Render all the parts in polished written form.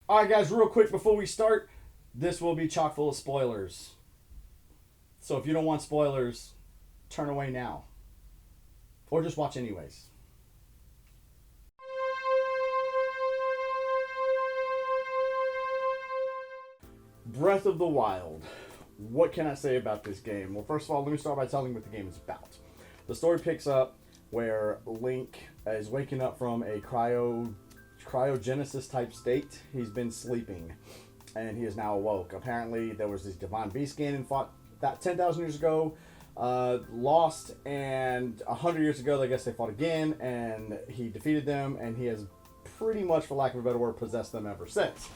All right, guys, real quick before we start, this will be chock full of spoilers. So if you don't want spoilers, turn away now. Or just watch anyways. Breath of the Wild. What can I say about this game? Well, first of all, let me start by telling you what the game is about. The story picks up where Link is waking up from a cryogenesis type state. He's been sleeping, and he is now awoke. Apparently, there was this divine beast Ganon fought that 10,000 years ago, lost, and 100 years ago, I guess they fought again, and he defeated them, and he has pretty much, for lack of a better word, possessed them ever since.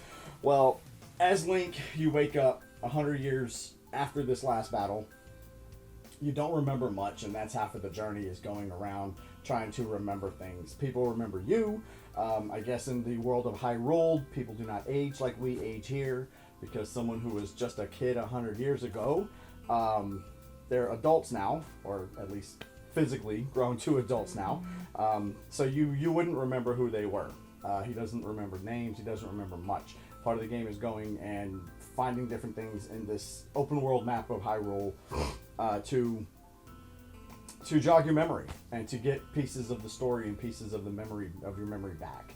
Well, as Link, you wake up 100 years after this last battle. You don't remember much, and that's half of the journey, is going around trying to remember things. People remember you. I guess in the world of Hyrule, people do not age like we age here, because someone who was just a kid 100 years ago, they're adults now, or at least physically grown to adults now. So you wouldn't remember who they were. He doesn't remember names. He doesn't remember much. Part of the game is going and finding different things in this open world map of Hyrule to jog your memory and to get pieces of the story and pieces of the memory of your memory back.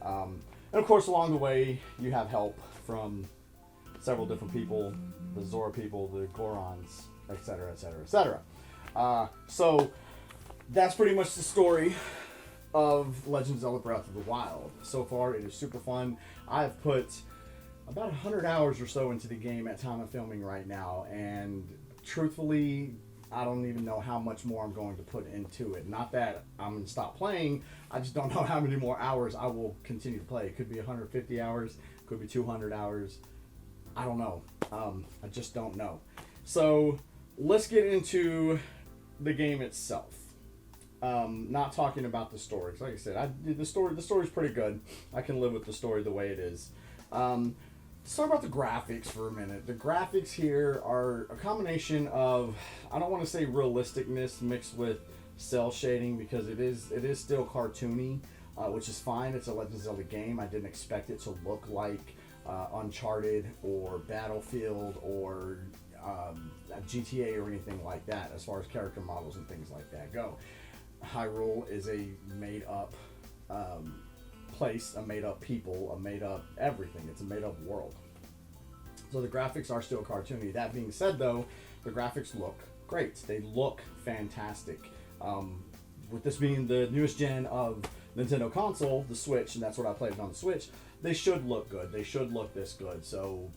And of course, along the way, you have help from several different people, the Zora people, the Gorons, etc., etc., etc. So that's pretty much the story of Legend of Zelda Breath of the Wild. So far, it is super fun. I've put about 100 hours or so into the game at time of filming right now, and truthfully, I don't even know how much more I'm going to put into it. Not that I'm going to stop playing, I just don't know how many more hours I will continue to play. It could be 150 hours, could be 200 hours, I don't know. I just don't know. So let's get into the game itself. Not talking about the story. Like I said, the story's pretty good. I can live with the story the way it is. Let's talk about the graphics for a minute. The graphics here are a combination of, I don't want to say realisticness mixed with cell shading, because it is still cartoony, which is fine. It's a Legend of Zelda game. I didn't expect it to look like Uncharted or Battlefield or GTA or anything like that as far as character models and things like that go. Hyrule is a made-up place, a made-up people, a made-up everything. It's a made-up world. So the graphics are still cartoony. That being said, though, the graphics look great. They look fantastic. With this being the newest gen of Nintendo console, the Switch, and that's what I played on the Switch, they should look good. They should look this good. So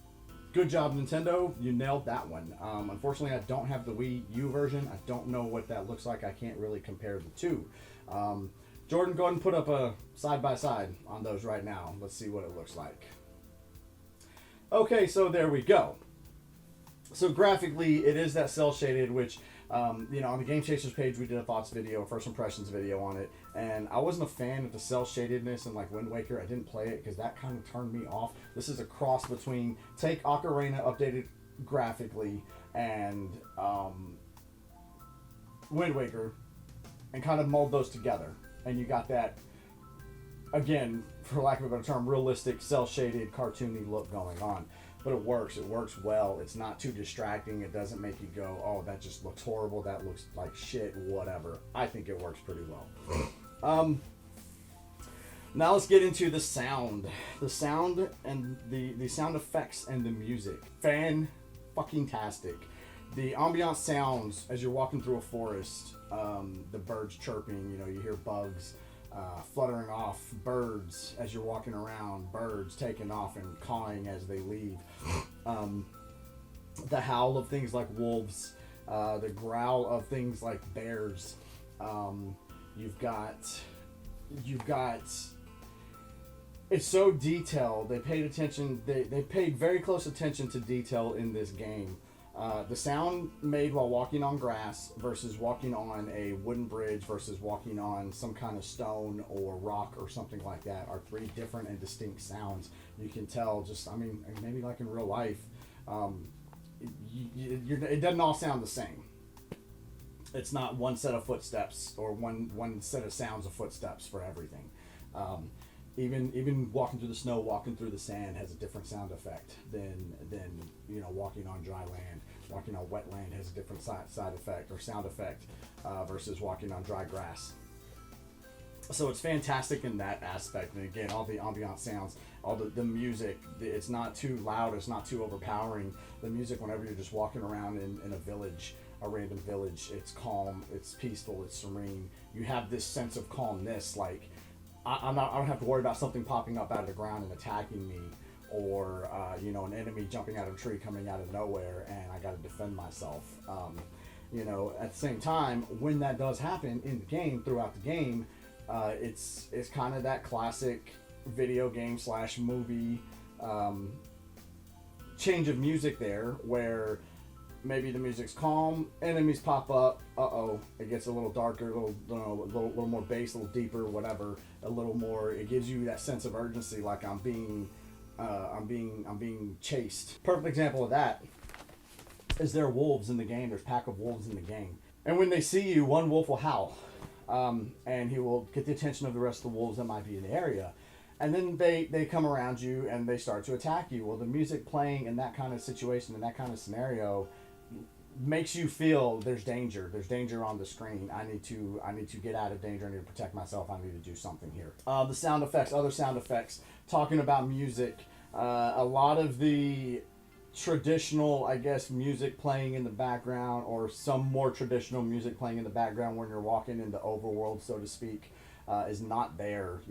good job, Nintendo. You nailed that one. Unfortunately, I don't have the Wii U version. I don't know what that looks like. I can't really compare the two. Jordan, go ahead and put up a side-by-side on those right now. Let's see what it looks like. Okay, so there we go. So graphically, it is that cel-shaded, which, on the Game Chasers page, we did a thoughts video, a first impressions video on it, and I wasn't a fan of the cel-shadedness in like Wind Waker. I didn't play it because that kind of turned me off. This is a cross between take Ocarina updated graphically and Wind Waker and kind of mold those together. And you got that, again, for lack of a better term, realistic, cel-shaded, cartoony look going on. But it works. It works well. It's not too distracting. It doesn't make you go, oh, that just looks horrible. That looks like shit, whatever. I think it works pretty well. Now let's get into the sound. The sound and the sound effects and the music. Fan-fucking-tastic. The ambiance sounds as you're walking through a forest, the birds chirping, you hear bugs fluttering off, birds as you're walking around, birds taking off and cawing as they leave. The howl of things like wolves, the growl of things like bears. You've got it's so detailed. They paid attention. They paid very close attention to detail in this game. The sound made while walking on grass versus walking on a wooden bridge versus walking on some kind of stone or rock or something like that are three different and distinct sounds. You can tell maybe like in real life, it doesn't all sound the same. It's not one set of footsteps or one set of sounds of footsteps for everything. Even walking through the snow, walking through the sand has a different sound effect than walking on dry land. Walking on wet land has a different side effect or sound effect versus walking on dry grass. So it's fantastic in that aspect. And again, all the ambient sounds, all the music, it's not too loud, it's not too overpowering. The music, whenever you're just walking around in a village, a random village, it's calm, it's peaceful, it's serene. You have this sense of calmness. Like, I don't have to worry about something popping up out of the ground and attacking me, or an enemy jumping out of a tree coming out of nowhere, and I got to defend myself. At the same time, when that does happen in the game, throughout the game, it's kind of that classic video game / movie change of music there, where maybe the music's calm, enemies pop up, it gets a little darker, a little more bass, a little deeper, whatever, a little more. It gives you that sense of urgency, like I'm being chased. Perfect example of that is there are wolves in the game. There's a pack of wolves in the game, and when they see you, one wolf will howl, and he will get the attention of the rest of the wolves that might be in the area. And then they come around you and they start to attack you. Well, the music playing in that kind of situation, in that kind of scenario, makes you feel there's danger. There's danger on the screen. I need to get out of danger. I need to protect myself. I need to do something here. The sound effects, other sound effects. Talking about music, a lot of the traditional, I guess, music playing in the background, or some more traditional music playing in the background when you're walking in the overworld, so to speak, is not there.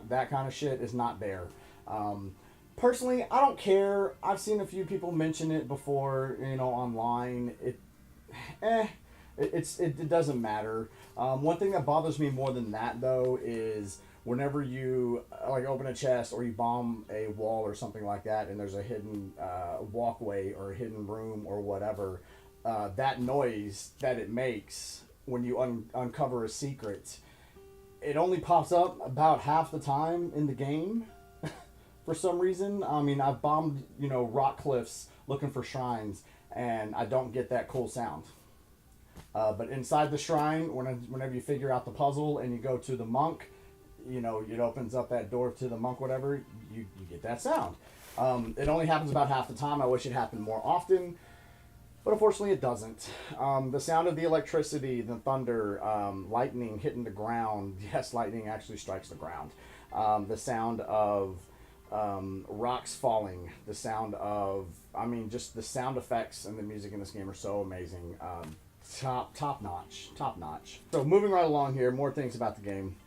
That kind of shit is not there. Personally, I don't care. I've seen a few people mention it before, online. It doesn't matter. One thing that bothers me more than that, though, is whenever you open a chest or you bomb a wall or something like that, and there's a hidden walkway or a hidden room or whatever, that noise that it makes when you uncover a secret, it only pops up about half the time in the game. For some reason, I mean, I've bombed, rock cliffs looking for shrines, and I don't get that cool sound. But inside the shrine, whenever you figure out the puzzle and you go to the monk, it opens up that door to the monk, whatever, you get that sound. It only happens about half the time. I wish it happened more often, but unfortunately it doesn't. The sound of the electricity, the thunder, lightning hitting the ground. Yes, lightning actually strikes the ground. The sound of rocks falling, the sound of, just the sound effects and the music in this game are so amazing. Top notch. So moving right along here, more things about the game.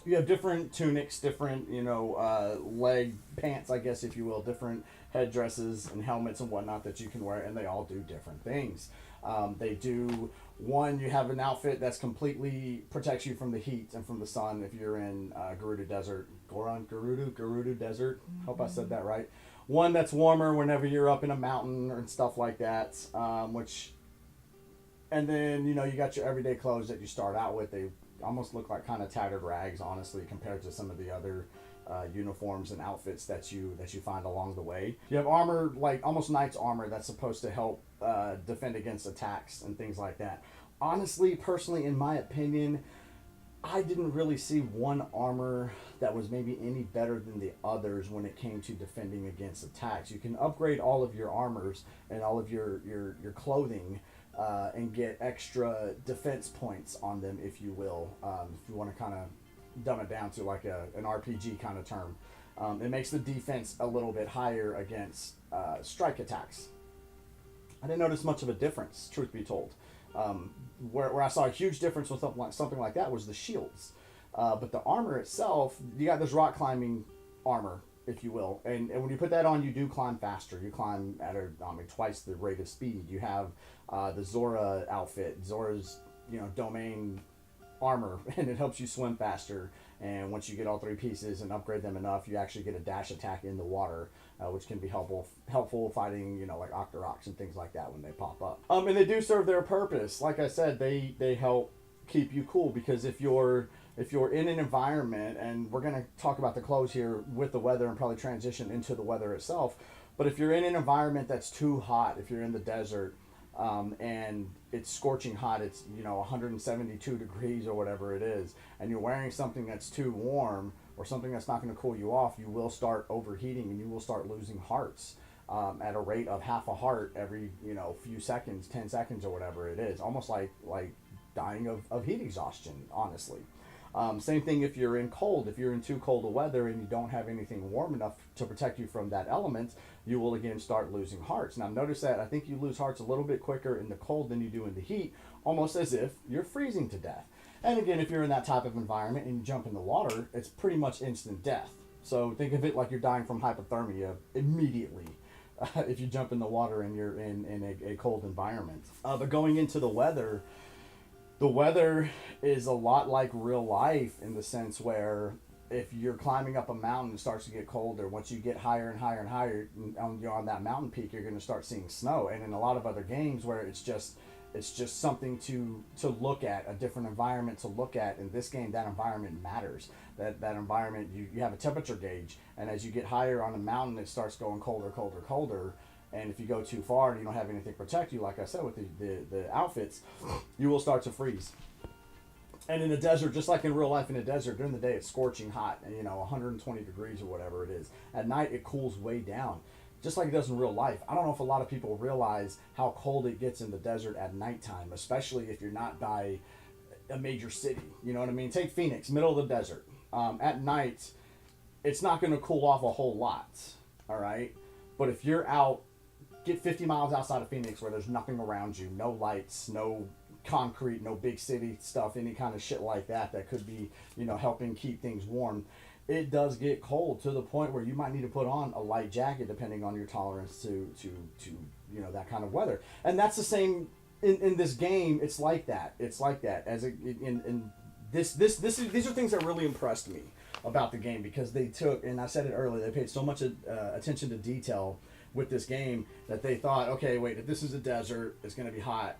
You have different tunics, different, leg pants, I guess, if you will, different headdresses and helmets and whatnot that you can wear, and they all do different things. You have an outfit that's completely protects you from the heat and from the sun if you're in Gerudo Desert. Gerudo Desert. Hope I said that right. One that's warmer whenever you're up in a mountain and stuff like that. And then, you got your everyday clothes that you start out with. They almost look like kind of tattered rags, honestly, compared to some of the other uniforms and outfits that you find along the way. You have armor, like almost knight's armor, that's supposed to help defend against attacks and things like that. Honestly, personally, in my opinion, I didn't really see one armor that was maybe any better than the others when it came to defending against attacks. You can upgrade all of your armors and all of your clothing and get extra defense points on them, if you will, if you want to kind of dumb it down to like an RPG kind of term. It makes the defense a little bit higher against strike attacks. I didn't notice much of a difference, truth be told. Where I saw a huge difference with something like that was the shields. But the armor itself, you got this rock climbing armor, if you will. And when you put that on, you do climb faster. You climb at twice the rate of speed. You have the Zora outfit. Zora's, domain armor, and it helps you swim faster. And once you get all three pieces and upgrade them enough, you actually get a dash attack in the water, which can be helpful fighting, like Octoroks and things like that when they pop up. And they do serve their purpose. Like I said, they help keep you cool, because if you're in an environment, and we're going to talk about the clothes here with the weather and probably transition into the weather itself, but if you're in an environment that's too hot, if you're in the desert, and it's scorching hot. It's 172 degrees or whatever it is, and you're wearing something that's too warm or something that's not going to cool you off, you will start overheating and you will start losing hearts at a rate of half a heart every few seconds, 10 seconds or whatever it is, almost like dying of heat exhaustion, honestly. Same thing if you're in cold. If you're in too cold of weather and you don't have anything warm enough to protect you from that element, you will again start losing hearts. Now notice that I think you lose hearts a little bit quicker in the cold than you do in the heat, almost as if you're freezing to death. And again, if you're in that type of environment and you jump in the water, it's pretty much instant death. So think of it like you're dying from hypothermia immediately if you jump in the water and you're in a cold environment. But going into the weather is a lot like real life in the sense where if you're climbing up a mountain, it starts to get colder. Once you get higher and higher and higher you're on that mountain peak, you're going to start seeing snow. And in a lot of other games where it's just something to look at, a different environment to look at. In this game, that environment matters. That environment, you have a temperature gauge, and as you get higher on a mountain, it starts going colder, colder, colder. And if you go too far and you don't have anything to protect you, like I said with the outfits, you will start to freeze. And in the desert, just like in real life in the desert, during the day it's scorching hot, and 120 degrees or whatever it is. At night it cools way down, just like it does in real life. I don't know if a lot of people realize how cold it gets in the desert at nighttime, especially if you're not by a major city. You know what I mean? Take Phoenix, middle of the desert. At night, it's not going to cool off a whole lot, all right? But if you're out, get 50 miles outside of Phoenix where there's nothing around you, no lights, no concrete, no big city stuff, any kind of shit like that could be, helping keep things warm. It does get cold to the point where you might need to put on a light jacket depending on your tolerance to that kind of weather. And that's the same in this game. It's like that. These are things that really impressed me about the game, because they took, and I said it earlier, they paid so much attention to detail with this game that they thought, okay, wait, if this is a desert, it's going to be hot,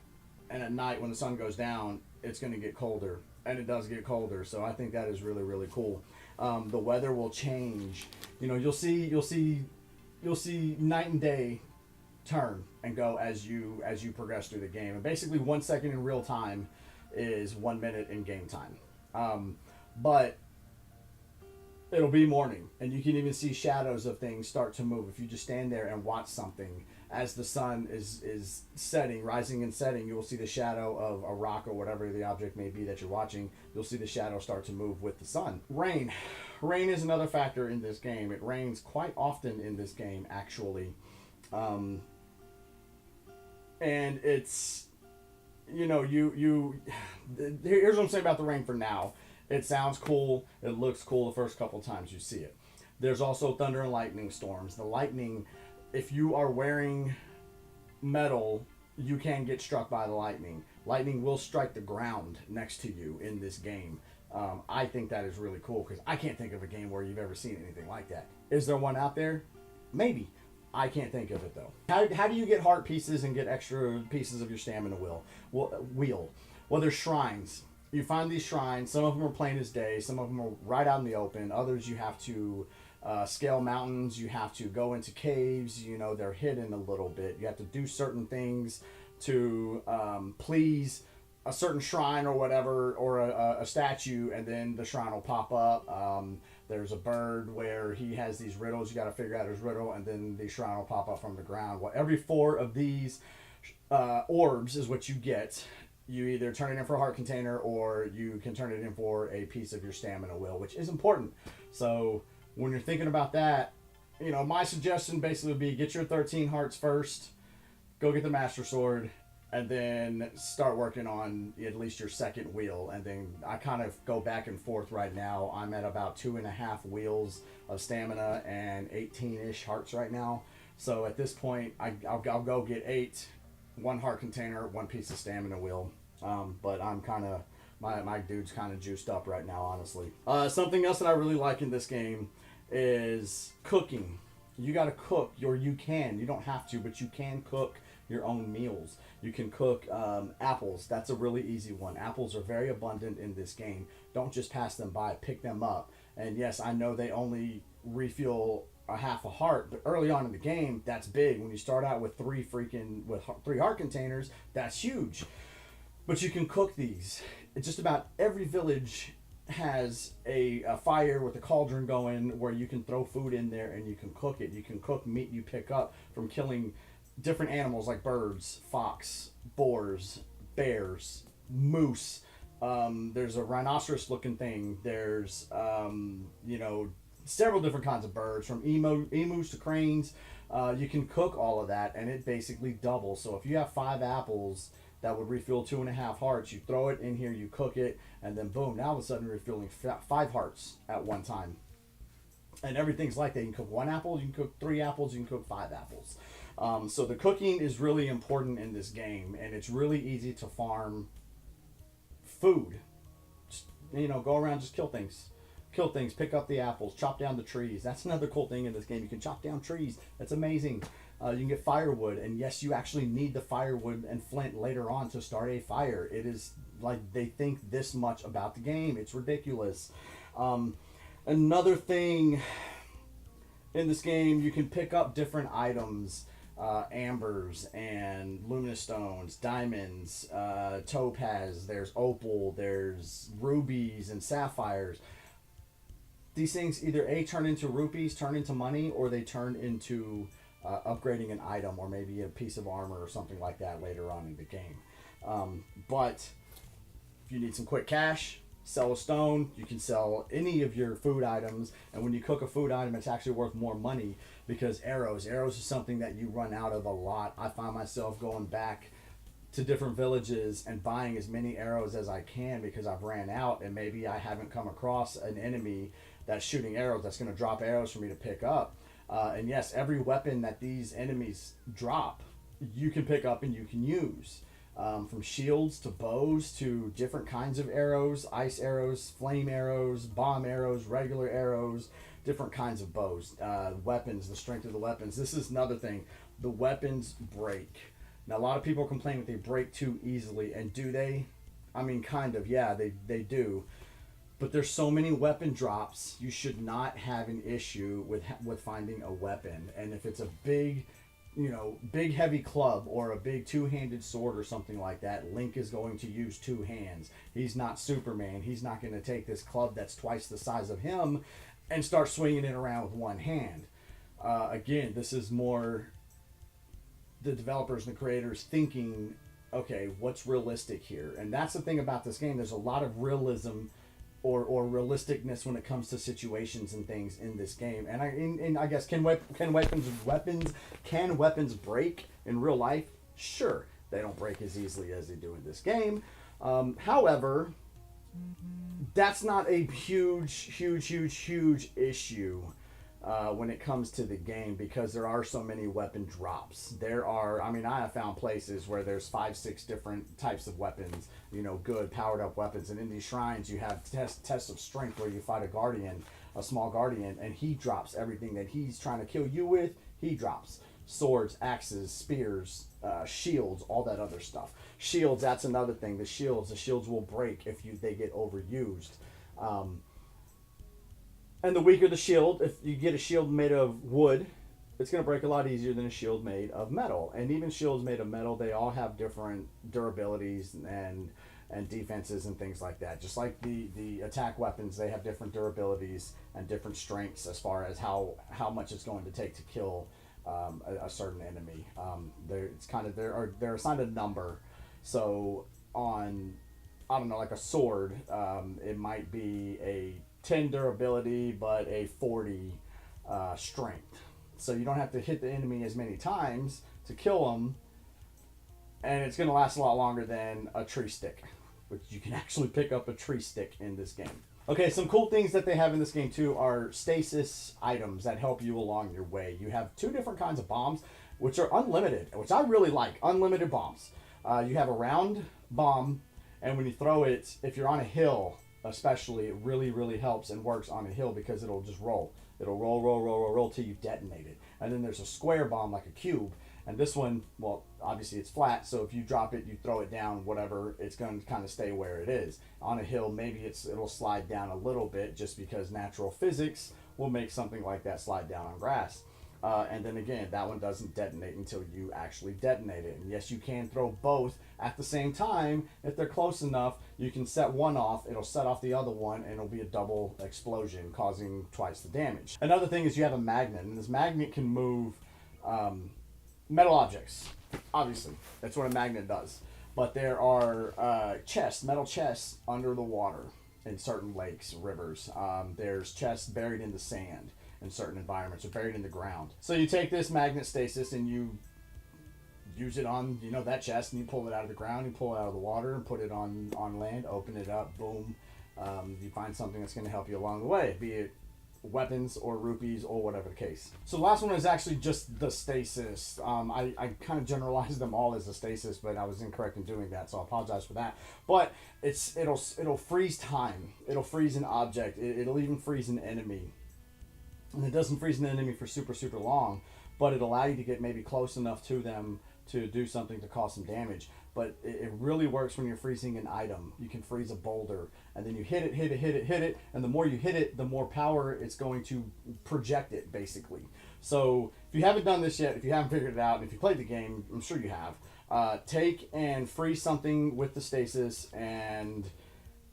and at night when the sun goes down, it's going to get colder, and it does get colder. So I think that is really, really cool. The weather will change. You'll see night and day turn and go as you progress through the game. And basically 1 second in real time is 1 minute in game time. But it'll be morning, and you can even see shadows of things start to move. If you just stand there and watch something as the sun is setting, rising and setting, you will see the shadow of a rock or whatever the object may be that you're watching. You'll see the shadow start to move with the sun. Rain is another factor in this game. It rains quite often in this game, actually. And it's, here's what I'm saying about the rain for now. It sounds cool. It looks cool the first couple times you see it. There's also thunder and lightning storms. The lightning, if you are wearing metal, you can get struck by the lightning. Lightning will strike the ground next to you in this game. I think that is really cool, because I can't think of a game where you've ever seen anything like that. Is there one out there? Maybe. I can't think of it, though. How do you get heart pieces and get extra pieces of your stamina wheel? Well, there's shrines. You find these shrines. Some of them are plain as day. Some of them are right out in the open. Others you have to scale mountains. You have to go into caves. They're hidden a little bit. You have to do certain things to please a certain shrine or whatever, or a statue, and then the shrine will pop up. There's a bird where he has these riddles. You got to figure out his riddle, and then the shrine will pop up from the ground. Well, every 4 of these orbs is what you get. You either turn it in for a heart container, or you can turn it in for a piece of your stamina wheel, which is important. So when you're thinking about that, my suggestion basically would be get your 13 hearts first, go get the Master Sword, and then start working on at least your second wheel. And then I kind of go back and forth right now. I'm at about 2.5 wheels of stamina and 18-ish hearts right now. So at this point, I'll go get 8, 1 heart container, 1 piece of stamina wheel. But I'm kind of, my dude's kind of juiced up right now, honestly. Something else that I really like in this game is cooking. You got to cook, or you don't have to, but you can cook your own meals. You can cook apples. That's a really easy one. Apples are very abundant in this game. Don't just pass them by, pick them up. And yes, I know they only refuel a half a heart, but early on in the game, that's big. When you start out with three heart containers, that's huge. But you can cook these. Just about every village has a fire with a cauldron going where you can throw food in there and you can cook it. You can cook meat you pick up from killing different animals like birds, fox, boars, bears, moose. There's a rhinoceros looking thing. There's, several different kinds of birds from emus to cranes. You can cook all of that and it basically doubles. So if you have 5 apples that would refill 2.5 hearts, you throw it in here, you cook it, and then boom, now all of a sudden you're refilling 5 hearts at one time. And everything's like that. You can cook 1 apple, you can cook 3 apples, you can cook 5 apples. So the cooking is really important in this game, and it's really easy to farm food. Just, go around, just kill things. Pick up the apples, chop down the trees. That's another cool thing in this game. You can chop down trees. That's amazing. You can get firewood, and yes, you actually need the firewood and flint later on to start a fire. It is like they think this much about the game. It's ridiculous. Another thing in this game, you can pick up different items, ambers and luminous stones, diamonds, topaz, there's opal, there's rubies and sapphires. These things either turn into rupees, turn into money, or they turn into upgrading an item or maybe a piece of armor or something like that later on in the game. But if you need some quick cash, sell a stone. You can sell any of your food items, and when you cook a food item, it's actually worth more money because arrows is something that you run out of a lot. I find myself going back to different villages and buying as many arrows as I can because I've ran out, and maybe I haven't come across an enemy that's shooting arrows that's going to drop arrows for me to pick up. And yes, every weapon that these enemies drop, you can pick up and you can use. From shields to bows to different kinds of arrows, ice arrows, flame arrows, bomb arrows, regular arrows, different kinds of bows, weapons, the strength of the weapons. This is another thing. The weapons break. Now, a lot of people complain that they break too easily, and do they? I mean, kind of, yeah, they do. But there's so many weapon drops, you should not have an issue with finding a weapon. And if it's a big heavy club or a big two-handed sword or something like that, Link is going to use 2 hands. He's not Superman. He's not going to take this club that's twice the size of him and start swinging it around with 1 hand. Again, this is more the developers and the creators thinking, okay, what's realistic here? And that's the thing about this game. There's a lot of realism or realisticness when it comes to situations and things in this game. And I guess can weapons break in real life? Sure, they don't break as easily as they do in this game. However, that's not a huge issue when it comes to the game because there are so many weapon drops. I have found places where there's 5-6 different types of weapons, good powered up weapons. And in these shrines, you have tests of strength where you fight a small guardian, and he drops everything that he's trying to kill you with. He drops swords, axes, spears, shields, all that other stuff. Shields, that's another thing. The shields will break if they get overused. And the weaker the shield, if you get a shield made of wood, it's going to break a lot easier than a shield made of metal. And even shields made of metal, they all have different durabilities and defenses and things like that. Just like the attack weapons, they have different durabilities and different strengths as far as how much it's going to take to kill a certain enemy. They're assigned a number. So on, I don't know, like a sword, it might be a 10 durability but a 40 strength, so you don't have to hit the enemy as many times to kill them, and it's going to last a lot longer than a tree stick, which you can actually pick up a tree stick in this game. Okay, some cool things that they have in this game too are stasis items that help you along your way. You have 2 different kinds of bombs which are unlimited, which I really like. Unlimited bombs. You have a round bomb, and when you throw it, if you're on a hill especially, it really helps and works on a hill because it'll just roll. It'll roll till you detonate it. And then there's a square bomb like a cube, and this one, well, obviously it's flat, so if you drop it, you throw it down, whatever, it's going to kind of stay where it is. On a hill, maybe it'll slide down a little bit just because natural physics will make something like that slide down on grass. And then again, that one doesn't detonate until you actually detonate it. And yes, you can throw both at the same time. If they're close enough, you can set one off, it'll set off the other one, and it'll be a double explosion, causing twice the damage. Another thing is you have a magnet, and this magnet can move metal objects. Obviously, that's what a magnet does. But there are chests, metal chests under the water in certain lakes, rivers. There's chests buried in the sand in certain environments, or buried in the ground. So you take this magnet stasis and you use it on, you know, that chest, and you pull it out of the ground, you pull it out of the water, and put it on land, open it up, boom. You find something that's going to help you along the way, be it weapons or rupees or whatever the case. So the last one is actually just the stasis. I kind of generalized them all as a stasis, but I was incorrect in doing that, so I apologize for that. But it'll freeze time. It'll freeze an object. It'll even freeze an enemy. And it doesn't freeze an enemy for super, super long, but it'll allow you to get maybe close enough to them to do something to cause some damage. But it really works when you're freezing an item. You can freeze a boulder, and then you hit it, and the more you hit it, the more power it's going to project it, basically. So if you haven't done this yet, if you haven't figured it out, and if you played the game, I'm sure you have, take and freeze something with the stasis and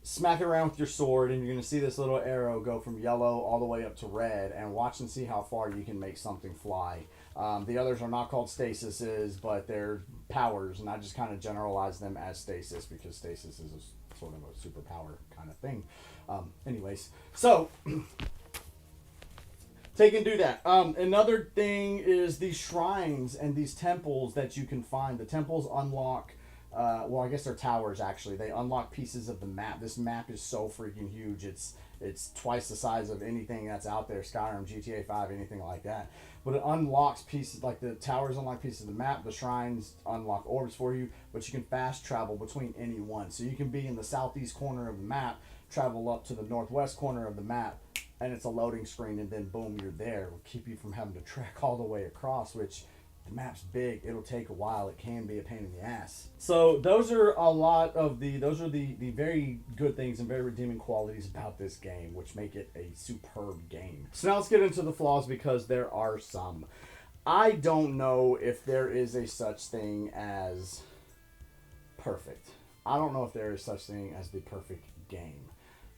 smack it around with your sword, and you're going to see this little arrow go from yellow all the way up to red, and watch and see how far you can make something fly. The others are not called stasises, but they're powers, and I just kind of generalize them as stasis because stasis is a sort of a superpower kind of thing. Anyways, so take and do that. Another thing is these shrines and these temples that you can find. The temples unlock well, I guess they're towers, actually. They unlock pieces of the map. This map is so freaking huge. It's twice the size of anything that's out there, Skyrim, GTA 5, anything like that. But it unlocks pieces, like the towers unlock pieces of the map, the shrines unlock orbs for you, but you can fast travel between any one. So you can be in the southeast corner of the map, travel up to the northwest corner of the map, and it's a loading screen, and then boom, you're there. It will keep you from having to trek all the way across, which the map's big. It'll take a while. It can be a pain in the ass. So those are a lot of the very good things and very redeeming qualities about this game, which make it a superb game. So now let's get into the flaws, because there are some. I don't know if there is a such thing as perfect. I don't know if there is such thing as the perfect game.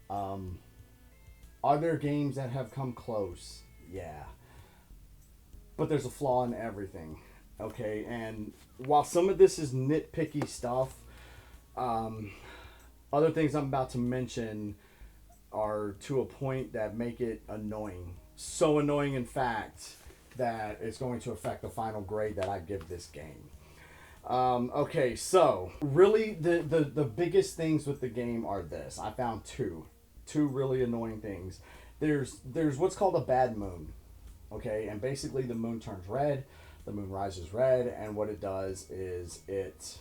Are there games that have come close? Yeah. But there's a flaw in everything, okay? And while some of this is nitpicky stuff, other things I'm about to mention are to a point that make it annoying. So annoying, in fact, that it's going to affect the final grade that I give this game. Okay, so really the biggest things with the game are this. I found two really annoying things. There's what's called a bad moon. Okay, and basically the moon turns red, the moon rises red, and what it does is it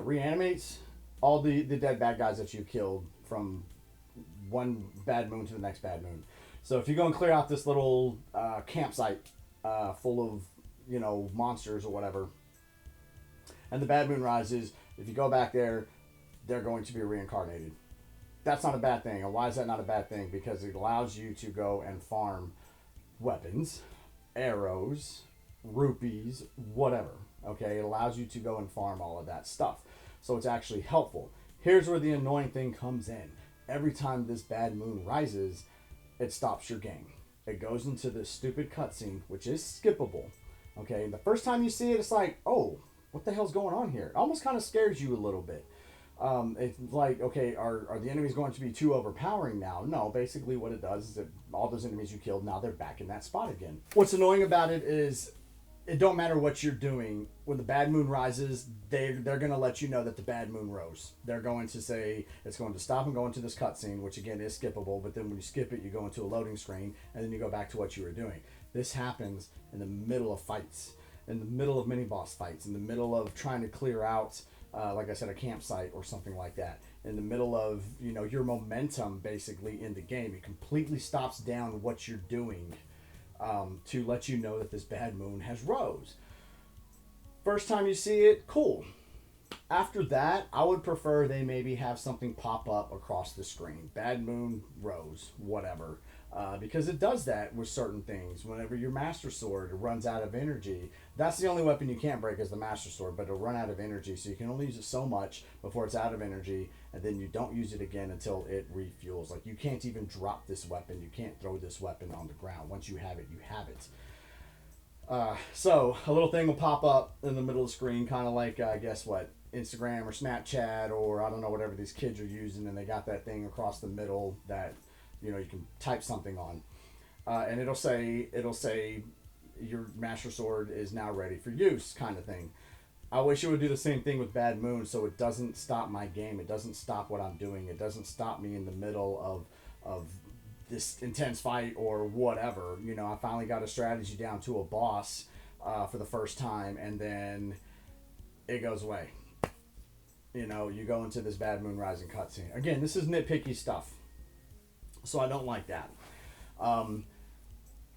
reanimates all the dead bad guys that you killed from one bad moon to the next bad moon. So if you go and clear out this little campsite full of, you know, monsters or whatever, and the bad moon rises, if you go back there, they're going to be reincarnated. That's not a bad thing. And why is that not a bad thing? Because it allows you to go and farm weapons, arrows, rupees, whatever. Okay, it allows you to go and farm all of that stuff. So it's actually helpful. Here's where the annoying thing comes in. Every time this bad moon rises, it stops your game. It goes into this stupid cutscene, which is skippable. Okay, and the first time you see it, it's like, oh, what the hell's going on here? It almost kind of scares you a little bit. It's like, okay, are the enemies going to be too overpowering now? No, basically what it does is that all those enemies you killed, now they're back in that spot again. What's annoying about it is it don't matter what you're doing. When the bad moon rises, they're going to let you know that the bad moon rose. They're going to say it's going to stop and go into this cutscene, which again is skippable, but then when you skip it, you go into a loading screen, and then you go back to what you were doing. This happens in the middle of fights, in the middle of mini-boss fights, in the middle of trying to clear out like I said, a campsite or something like that. In the middle of, you know, your momentum basically in the game, it completely stops down what you're doing to let you know that this bad moon has rose. First time you see it, cool. After that, I would prefer they maybe have something pop up across the screen. Bad Moon, Rose, whatever. Because it does that with certain things. Whenever your Master Sword runs out of energy, that's the only weapon you can't break is the Master Sword, but it'll run out of energy, so you can only use it so much before it's out of energy, and then you don't use it again until it refuels. Like, you can't even drop this weapon. You can't throw this weapon on the ground. Once you have it, you have it. So a little thing will pop up in the middle of the screen, kind of like, I guess what, Instagram or Snapchat or I don't know, whatever these kids are using, and they got that thing across the middle that, you know, you can type something on, and it'll say your Master Sword is now ready for use, kind of thing. I wish it would do the same thing with Bad Moon, so it doesn't stop my game. It doesn't stop what I'm doing. It doesn't stop me in the middle of this intense fight or whatever. You know, I finally got a strategy down to a boss for the first time, and then it goes away. You know, you go into this Bad Moon Rising cutscene. Again, this is nitpicky stuff, so I don't like that.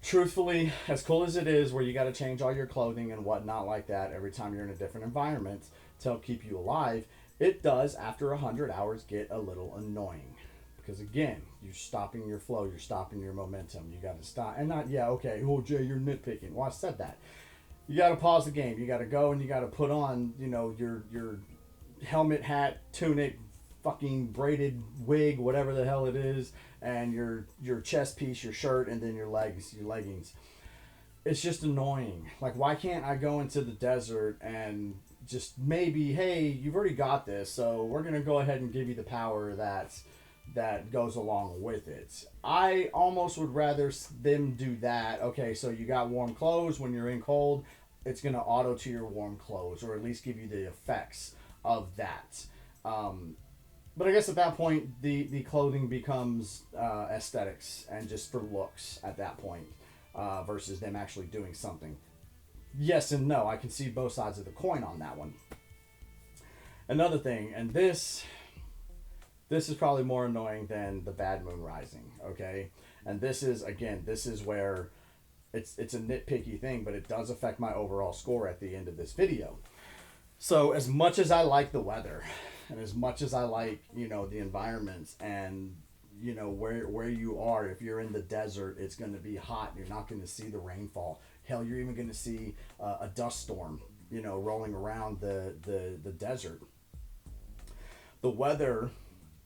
Truthfully, as cool as it is, where you got to change all your clothing and whatnot like that every time you're in a different environment to help keep you alive, it does, after 100 hours, get a little annoying. Because again, you're stopping your flow, you're stopping your momentum. You got to stop. And not, yeah, okay, oh, Jay, you're nitpicking. Well, I said that. You got to pause the game. You got to go and you got to put on, you know, your helmet, hat, tunic, fucking braided wig, whatever the hell it is, and your chest piece, your shirt, and then your leggings. It's just annoying. Like, why can't I go into the desert and just maybe, hey, you've already got this, so we're gonna go ahead and give you the power that goes along with it. I almost would rather them do that. Okay, so you got warm clothes. When you're in cold, it's gonna auto to your warm clothes, or at least give you the effects of that. But I guess at that point, the clothing becomes aesthetics and just for looks at that point, versus them actually doing something. Yes and no. I can see both sides of the coin on that one. Another thing, and this is probably more annoying than the Bad Moon Rising, okay? And this is where it's a nitpicky thing, but it does affect my overall score at the end of this video. So as much as I like the weather, and as much as I like, you know, the environments and, you know, where you are, if you're in the desert, it's going to be hot. You're not going to see the rainfall. Hell, you're even going to see a dust storm, you know, rolling around the desert. The weather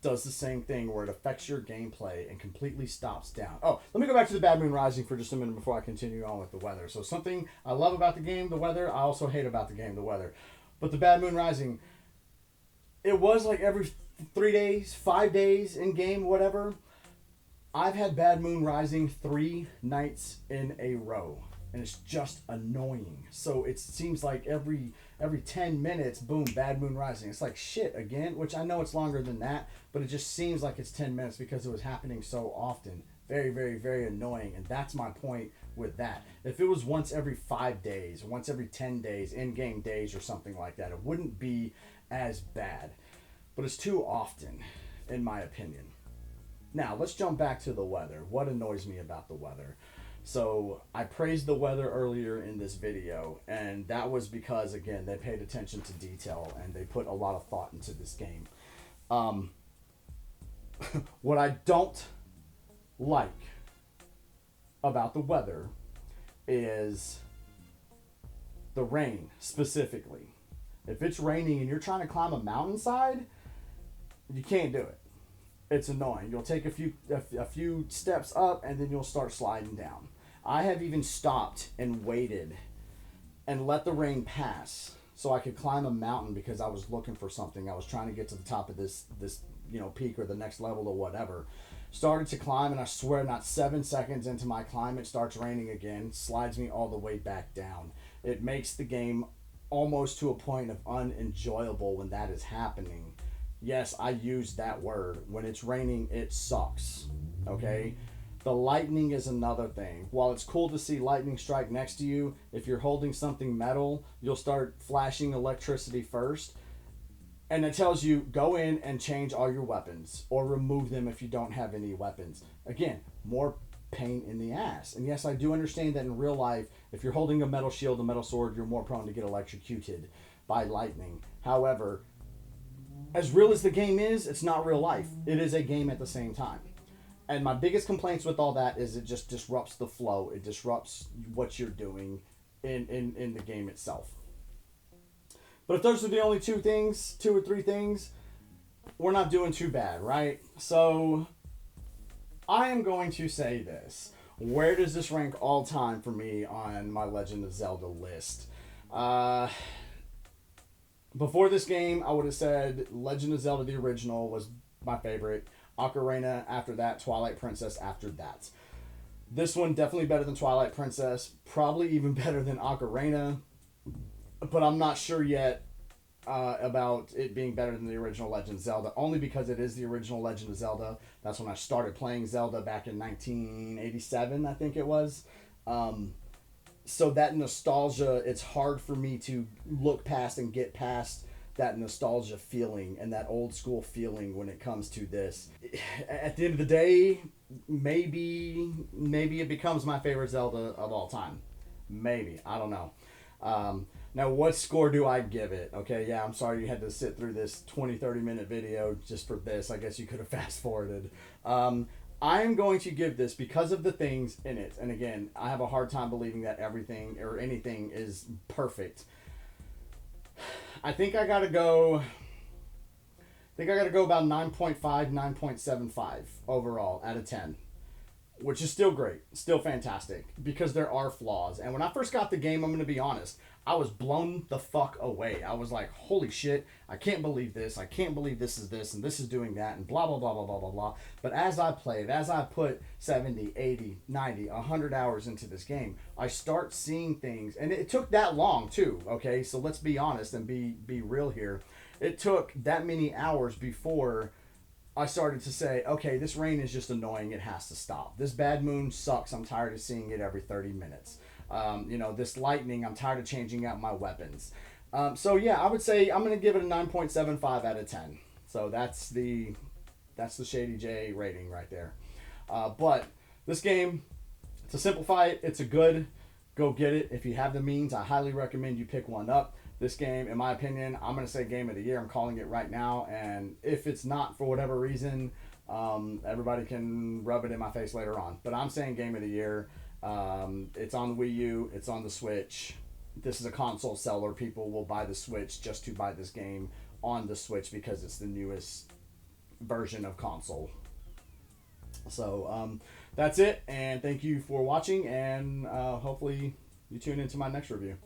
does the same thing where it affects your gameplay and completely stops down. Oh, let me go back to the Bad Moon Rising for just a minute before I continue on with the weather. So something I love about the game, the weather, I also hate about the game, the weather. But the Bad Moon Rising, it was like every 3 days, 5 days in game, whatever. I've had Bad Moon Rising 3 nights in a row, and it's just annoying. So it seems like every 10 minutes, boom, Bad Moon Rising. It's like shit again, which I know it's longer than that, but it just seems like it's 10 minutes because it was happening so often. Very, very, very annoying, and that's my point with that. If it was once every 5 days, once every 10 days, in-game days or something like that, it wouldn't be as bad. But it's too often, in my opinion. Now, let's jump back to the weather. What annoys me about the weather? So, I praised the weather earlier in this video, and that was because, again, they paid attention to detail, and they put a lot of thought into this game. What I don't like about the weather is the rain, specifically. If it's raining and you're trying to climb a mountainside, you can't do it. It's annoying. You'll take a few steps up and then you'll start sliding down. I have even stopped and waited and let the rain pass so I could climb a mountain because I was looking for something. I was trying to get to the top of this peak or the next level or whatever. Started to climb, and I swear not 7 seconds into my climb, it starts raining again, slides me all the way back down. It makes the game almost to a point of unenjoyable when that is happening. Yes, I use that word. When it's raining, it sucks. Okay? The lightning is another thing. While it's cool to see lightning strike next to you, if you're holding something metal, you'll start flashing electricity first. And it tells you, go in and change all your weapons, or remove them if you don't have any weapons. Again, more pain in the ass. And yes, I do understand that in real life, if you're holding a metal shield, a metal sword, you're more prone to get electrocuted by lightning. However, as real as the game is, it's not real life. It is a game at the same time. And my biggest complaints with all that is it just disrupts the flow. It disrupts what you're doing in the game itself. But if those are the only two or three things, we're not doing too bad, right? So I am going to say this. Where does this rank all time for me on my Legend of Zelda list? Before this game, I would have said Legend of Zelda the original was my favorite. Ocarina after that, Twilight Princess after that. This one definitely better than Twilight Princess, probably even better than Ocarina, but I'm not sure yet about it being better than the original Legend of Zelda, only because it is the original Legend of Zelda. That's when I started playing Zelda back in 1987, I think it was. So that nostalgia, it's hard for me to look past and get past that nostalgia feeling and that old school feeling when it comes to this. At the end of the day, maybe it becomes my favorite Zelda of all time. Maybe. I don't know. Now, what score do I give it? Okay, yeah, I'm sorry you had to sit through this 20-30 minute video just for this. I guess you could have fast forwarded. I am going to give this, because of the things in it, and again, I have a hard time believing that everything or anything is perfect. I think I gotta go about 9.5, 9.75 overall out of 10. Which is still great, still fantastic, because there are flaws. And when I first got the game, I'm going to be honest, I was blown the fuck away. I was like, holy shit, I can't believe this. I can't believe this is this, and this is doing that, and blah, blah, blah, blah, blah, blah, blah. But as I played, as I put 70, 80, 90, 100 hours into this game, I start seeing things. And it took that long, too, okay? So let's be honest and be real here. It took that many hours before I started to say, okay, this rain is just annoying. It has to stop. This bad moon sucks. I'm tired of seeing it every 30 minutes. This lightning, I'm tired of changing out my weapons. So yeah, I would say I'm going to give it a 9.75 out of 10. So that's the Shady J rating right there. But this game, to simplify it, it's a good, go get it. If you have the means, I highly recommend you pick one up. This game, in my opinion, I'm going to say game of the year. I'm calling it right now. And if it's not for whatever reason, everybody can rub it in my face later on. But I'm saying game of the year. It's on the Wii U. It's on the Switch. This is a console seller. People will buy the Switch just to buy this game on the Switch because it's the newest version of console. So that's it. And thank you for watching. And hopefully you tune into my next review.